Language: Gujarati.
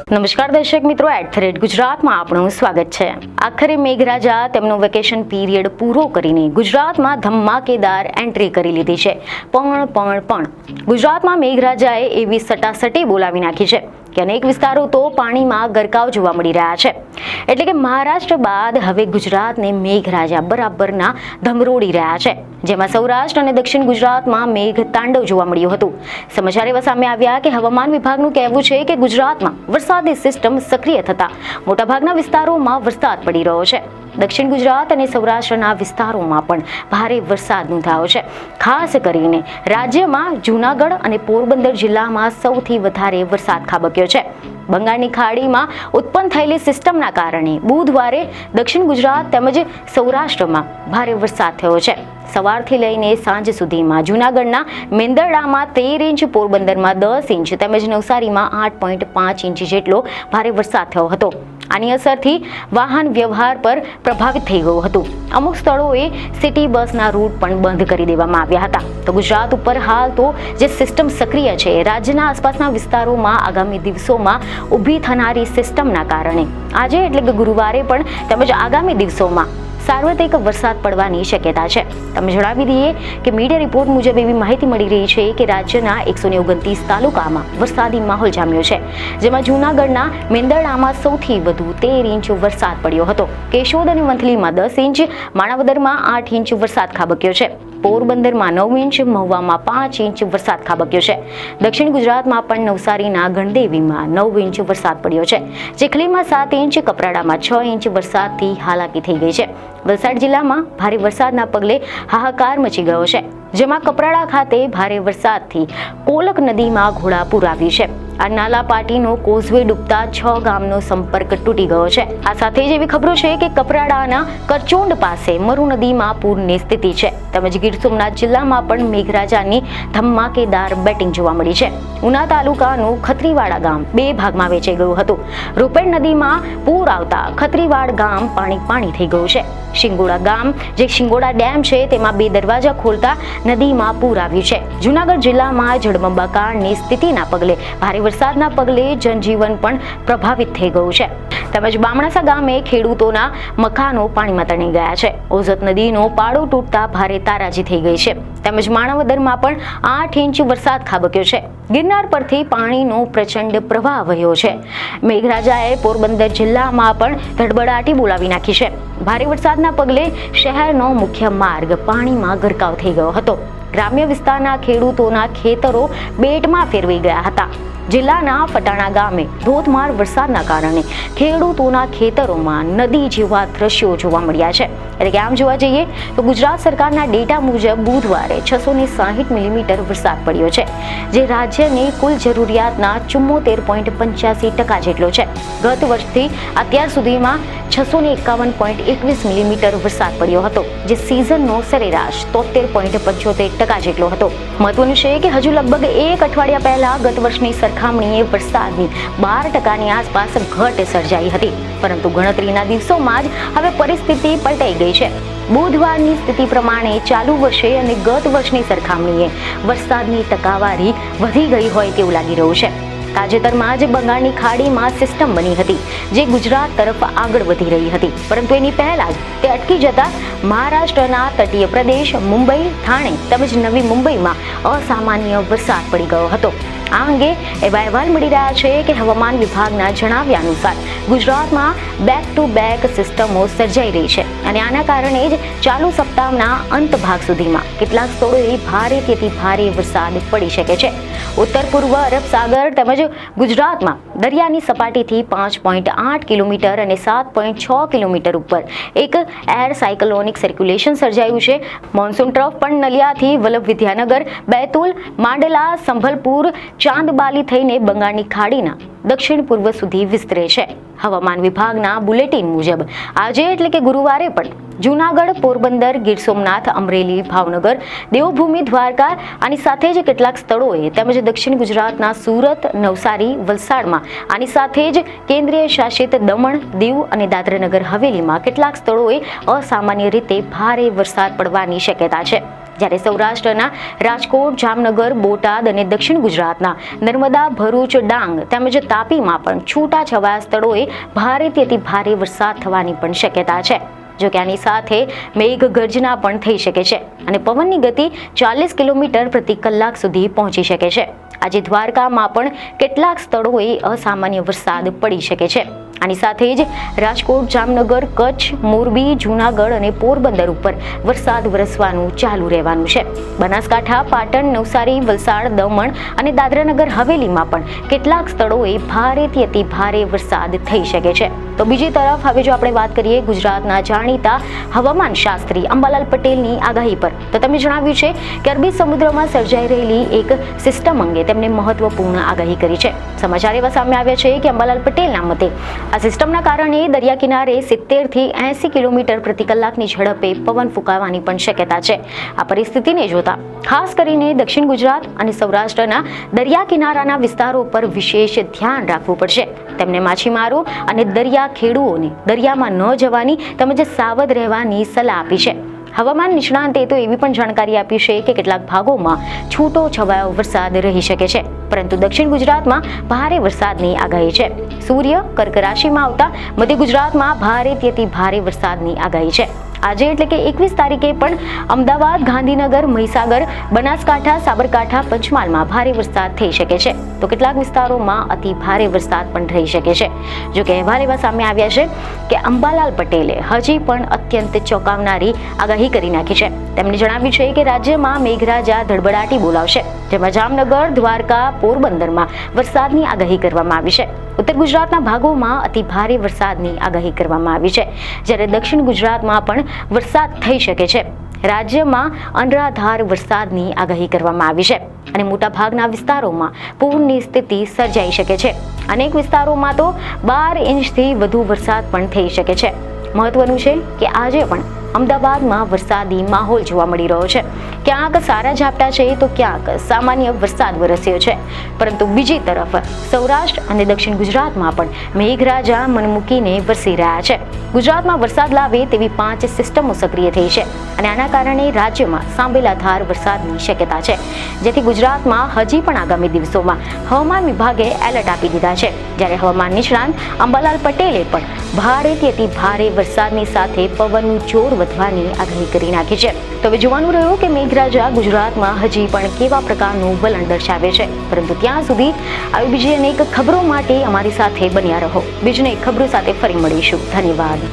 નમસ્કાર દર્શક મિત્રો, @ગુજરાતમાં આપનું સ્વાગત છે. આખરે મેઘરાજા તેમનો વેકેશન પીરિયડ પૂરો કરીને ગુજરાતમાં ધમાકેદાર એન્ટ્રી કરી લીધી છે. પણ ગુજરાતમાં મેઘરાજાએ એવી સટાસટી બોલાવી નાખી છે કે અનેક વિસ્તારો તો પાણીમાં ગરકાવ જોવા મળી રહ્યા છે. એટલે કે મહારાષ્ટ્ર બાદ હવે ગુજરાતને મેઘરાજા બરાબરના ધમરોડી રહ્યા છે, જેમાં સૌરાષ્ટ્ર અને દક્ષિણ ગુજરાતમાં મેઘ તાંડવ જોવા મળ્યું હતું. સમાચાર એવા સામે આવ્યા કે હવામાન વિભાગનું કહેવું છે કે ગુજરાતમાં વરસાદી સિસ્ટમ સક્રિય થતા મોટાભાગના વિસ્તારોમાં વરસાદ પડી રહ્યો છે. દક્ષિણ ગુજરાત અને સૌરાષ્ટ્રના વિસ્તારોમાં પણ ભારે વરસાદ નોંધાયો છે. ખાસ કરીને રાજ્યમાં જૂનાગઢ અને પોરબંદર જિલ્લામાં સૌથી વધારે વરસાદ ખાબક્યો છે. બંગાળની ખાડીમાં ઉત્પન્ન થયેલી સિસ્ટમના કારણે બુધવારે દક્ષિણ ગુજરાત તેમજ સૌરાષ્ટ્રમાં ભારે વરસાદ થયો છે. સવારથી લઈને સાંજ સુધીમાં જૂનાગઢના મેંદરડામાં 13 ઇંચ, પોરબંદરમાં 10 ઇંચ તેમજ નવસારીમાં 8.5 ઇંચ જેટલો ભારે વરસાદ થયો હતો. આની અસરથી વાહન વ્યવહાર પર પ્રભાવિત થઈ ગયું હતું. અમુક સ્થળોએ સિટી બસના રૂટ પણ બંધ કરી દેવામાં આવ્યા હતા. તો ગુજરાત ઉપર હાલ તો જે સિસ્ટમ સક્રિય છે, રાજ્યના આસપાસના વિસ્તારોમાં આગામી દિવસોમાં ઊભી થનારી સિસ્ટમના કારણે આજે એટલે કે ગુરુવારે પણ તેમજ આગામી દિવસોમાં સાર્વત્રિક વરસાદ પડવાની શક્યતા છે. તમે જણાવી દઈએ કે મીડિયા રિપોર્ટ મુજબ એવી માહિતી મળી રહી છે કે રાજ્યના 129 તાલુકામાં વરસાદી માહોલ જામ્યો છે, જેમાં જૂનાગઢના મેંદરડામાં સૌથી વધુ 13 ઇંચ વરસાદ પડ્યો હતો. કેશોદ અને વંથલીમાં 10 ઇંચ, માણાવદરમાં 8 ઇંચ વરસાદ ખાબક્યો છે. પોરબંદરમાં 9 ઇંચ, મહુવામાં 5 ઇંચ વરસાદ ખાબક્યો છે. દક્ષિણ ગુજરાતમાં પણ નવસારીના ગણદેવીમાં 9 ઇંચ વરસાદ પડ્યો છે. ચીખલીમાં 7 ઇંચ, કપરાડામાં 6 ઇંચ વરસાદથી હાલાકી થઈ ગઈ છે. વલસાડ જિલ્લામાં ભારે વરસાદના પગલે હાહાકાર મચી ગયો છે, જેમાં કપરાડા ખાતે ભારે વરસાદથી કોલક નદીમાં ઘોડાપૂર આવ્યું છે. આ નાલા પાટીનો કોઝવે ડૂબતા 6 ગામનો સંપર્ક તૂટી ગયો છે. આ સાથે જ એવી ખબરો છે કે કપરાડાના કરચોંડ પાસે મરુ નદીમાં પૂરની સ્થિતિ છે. તેમજ ગીર સોમનાથ જિલ્લામાં પણ મેઘરાજાની ધમાકેદાર બેટિંગ જોવા મળી છે. ઉના તાલુકાનું ખત્રીવાડા ગામ 2 ભાગમાં વેચાઈ ગયું હતું. રૂપેણ નદીમાં પૂર આવતા ખત્રીવાડ ગામ પાણી થઈ ગયું છે. શિંગોડા ગામ, જે શિંગોડા ડેમ છે, તેમાં 2 દરવાજા ખોલતા નદીમાં પૂર આવ્યું છે. જૂનાગઢ જિલ્લામાં જળબંબાકારની સ્થિતિના પગલે ભારે વરસાદના પગલે જનજીવન પણ પ્રભાવિત થઈ ગયું છે. તેમજ બામણાસા ગામે ખેડૂતોના મકાનો પાણીમાં તણાઈ ગયા છે. ઓઝત નદીનો પાળો તૂટતા ભારે તારાજી થઈ ગઈ છે. તેમજ માણાવદરમાં પણ 8 ઇંચ વરસાદ ખાબક્યો છે. ગિરનાર પરથી પાણીનો પ્રચંડ પ્રવાહ વહ્યો છે. મેઘરાજાએ પોરબંદર જિલ્લામાં પણ ધડબડાટી બોલાવી નાખી છે. ભારે વરસાદના પગલે શહેરનો મુખ્ય માર્ગ પાણીમાં ગરકાવ થઈ ગયો હતો. ગ્રામ્ય વિસ્તારના ખેડૂતોના ખેતરો બેટમાં ફેરવાઈ ગયા હતા. જિલ્લાના ફટાણા ગામે ધોધમાર વરસાદના કારણે ખેડૂતોના ખેતરોમાં નદી જેવા દ્રશ્યો જોવા મળ્યા છે. એટલે કે આમ જોવા જઈએ તો ગુજરાત સરકારના ડેટા મુજબ બુધવારે 660 મિલીમીટર વરસાદ પડ્યો છે, જે રાજ્યની કુલ જરૂરિયાતના 74.85% જેટલો છે. ગત વર્ષથી અત્યાર સુધીમાં 651.21 મિલીમીટર વરસાદ પડ્યો હતો, જે સિઝનનો સરેરાશ 73.75% જેટલો હતો. મહત્વનું છે કે હજુ લગભગ 1 અઠવાડિયા પહેલા ગત વર્ષની સરખામણીએ વરસાદની 12% આસપાસ ઘટ સર્જાઈ હતી, પરંતુ ગણતરીના દિવસોમાં જ હવે પરિસ્થિતિ પલટાઈ ગઈ છે. બુધવારની સ્થિતિ પ્રમાણે ચાલુ વર્ષે અને ગત વર્ષની સરખામણીએ વરસાદની ટકાવારી વધી ગઈ હોય તેવું લાગી રહ્યું છે. તાજેતરમાં જ બંગાળની ખાડીમાં સિસ્ટમ બની હતી, જે ગુજરાત તરફ આગળ વધી રહી હતી, પરંતુ એની પહેલા જ તે અટકી જતા મહારાષ્ટ્રના તટીય પ્રદેશ, મુંબઈ, થાણે તેમજ નવી મુંબઈમાં અસામાન્ય વરસાદ પડી ગયો હતો. આ અંગે એવા અહેવાલ મળી રહ્યા છે કે હવામાન વિભાગના જણાવ્યા અનુસાર ગુજરાતમાં બેક ટુ બેક સિસ્ટમો સર્જાઈ રહી છે અને આના કારણે જ ચાલુ સપ્તાહના અંત ભાગ સુધીમાં કેટલાક સ્થળોએ ભારેથી ભારે વરસાદ પડી શકે છે. ઉત્તર પૂર્વ અરબ સાગર તેમજ ગુજરાતમાં દરિયાની સપાટીથી 5.8 કિલોમીટર અને 7.6 કિલોમીટર ઉપર એક એર સાયક્લોનિક સર્ક્યુલેશન સર્જાયું છે. મોન્સૂન ટ્રફ પણ નલિયાથી વલ્લભ વિદ્યાનગર, બેતુલ, માંડલા, સંભલપુર, ચાંદબાલી થઈને બંગાળની ખાડીના દક્ષિણ પૂર્વ સુધી વિસ્તરે છે. હવામાન વિભાગના બુલેટિન મુજબ આજે એટલે કે ગુરુવારે પણ જૂનાગઢ, પોરબંદર, ગીર સોમનાથ, અમરેલી, ભાવનગર, દેવભૂમિ, દ્વારકા આની સાથે જ કેટલાક સ્થળોએ તેમજ દક્ષિણ ગુજરાતના સુરત, નવસારી, વલસાડમાં આની સાથે જ કેન્દ્રીય શાસિત દમણ, દીવ અને દાદરાનગર હવેલીમાં કેટલાક સ્થળોએ અસામાન્ય રીતે ભારે વરસાદ પડવાની શક્યતા છે. જ્યારે સૌરાષ્ટ્રના રાજકોટ, જામનગર, બોટાદ અને દક્ષિણ ગુજરાતના નર્મદા, ભરૂચ, ડાંગ તેમજ તાપીમાં પણ છૂટાછવાયા સ્થળોએ ભારેથી અતિ ભારે વરસાદ થવાની પણ શક્યતા છે. જો કે આની સાથે મેઘગર્જના પણ થઈ શકે છે અને પવનની ગતિ 40 કિલોમીટર પ્રતિ કલાક સુધી પહોંચી શકે છે. આજે દ્વારકામાં પણ કેટલાક સ્થળોએ અસામાન્ય વરસાદ પડી શકે છે. આની સાથે જ રાજકોટ, જામનગર, કચ્છ, મોરબી, જૂનાગઢ અને પોરબંદર ઉપર વરસાદ વરસવાનું ચાલુ રહેવાનું છે. બનાસકાંઠા, પાટણ, નવસારી, વલસાડ, દમણ અને દાદરાનગર હવેલીમાં પણ કેટલાક સ્થળોએ ભારેથી અતિ ભારે વરસાદ થઈ શકે છે. તો બીજી તરફ હવે જો આપણે વાત કરીએ ગુજરાતના જાણીતા હવામાન શાસ્ત્રી અંબાલાલ પટેલની આગાહી પર, તો તેમણે જણાવ્યું છે કે અરબી સમુદ્રમાં સર્જાઈ રહેલી એક સિસ્ટમ અંગે તેમણે મહત્વપૂર્ણ આગાહી કરી છે. સમાચાર એવા સામે આવ્યા છે કે અંબાલાલ પટેલના મતે આ સિસ્ટમના કારણે દરિયા કિનારે 70 થી 80 કિલોમીટર પ્રતિ કલાકની ઝડપે પવન ફૂંકાવાની પણ શક્યતા છે. આ પરિસ્થિતિને જોતા ખાસ કરીને દક્ષિણ ગુજરાત અને સૌરાષ્ટ્રના દરિયા કિનારાના વિસ્તારો પર વિશેષ ધ્યાન રાખવું પડશે. તેમને માછીમારો અને દરિયા ખેડૂઓને દરિયામાં ન જવાની તેમજ સાવધ રહેવાની સલાહ આપી છે. હવામાન નિષ્ણાંતે તો એવી પણ જાણકારી આપી છે કે કેટલાક ભાગોમાં છૂટો છવાયો વરસાદ રહી શકે છે, પરંતુ દક્ષિણ ગુજરાતમાં ભારે વરસાદની આગાહી છે. સૂર્ય કર્ક રાશિમાં આવતા મધ્ય ગુજરાતમાં ભારેથી અતિ ભારે વરસાદની આગાહી છે. આજે એટલે કે 21 તારીખે પણ અમદાવાદ, ગાંધીનગર, મહીસાગર, બનાસકાંઠા, સાબરકાંઠા, પંચમહાલમાં ભારે વરસાદ થઈ શકે છે, તો કેટલાક વિસ્તારોમાં અતિ ભારે વરસાદ પણ રહી શકે છે. જો કે અહેવાલ એવા સામે આવ્યા છે કે અંબાલાલ પટેલે હજી પણ અત્યંત ચોંકાવનારી આગાહી કરી નાખી છે. તેમણે જણાવ્યું છે કે રાજ્યમાં મેઘરાજા ધડબડાટી બોલાવશે, જેમાં જામનગર, દ્વારકા, પોરબંદરમાં વરસાદની આગાહી કરવામાં આવી છે. ઉત્તર ગુજરાતના ભાગોમાં અતિ ભારે વરસાદની આગાહી કરવામાં આવી છે, જ્યારે દક્ષિણ ગુજરાતમાં પણ વરસાદ થઈ શકે છે. રાજ્યમાં અનરાધાર વરસાદની આગાહી કરવામાં આવી છે અને મોટાભાગના વિસ્તારોમાં પૂરની સ્થિતિ સર્જાઈ શકે છે. અનેક વિસ્તારોમાં તો 12 ઇંચથી વધુ વરસાદ પણ થઈ શકે છે. મહત્વનું છે કે આજે પણ અમદાવાદમાં વરસાદી માહોલ જોવા મળી રહ્યો છે. ક્યાંક સારા ઝાપટા છે તો ક્યાંક સામાન્ય વરસાદ વરસ્યો છે, પરંતુ બીજી તરફ સૌરાષ્ટ્ર અને દક્ષિણ ગુજરાતમાં પણ મેઘરાજા મન મૂકીને વરસી રહ્યા છે. ગુજરાતમાં વરસાદ લાવે તેવી 5 સિસ્ટમો સક્રિય થઈ છે અને આના કારણે રાજ્યમાં સાંભેલાધાર વરસાદની શક્યતા છે, જેથી ગુજરાતમાં હજી પણ આગામી દિવસોમાં હવામાન વિભાગે એલર્ટ આપી દીધા છે. જ્યારે હવામાન નિષ્ણાંત અંબાલાલ પટેલે પણ ભારેથી અતિ ભારે વરસાદની સાથે પવનનું જોર વધવાની આગાહી કરી નાખી છે. તો હવે જોવાનું રહ્યું કે મેઘરાજા ગુજરાતમાં હજી પણ કેવા પ્રકારનું વલણ દર્શાવે છે. પરંતુ ત્યાં સુધી આવી બીજી અનેક ખબરો માટે અમારી સાથે બન્યા રહો. બીજી એક ખબરો સાથે ફરી મળીશું. ધન્યવાદ.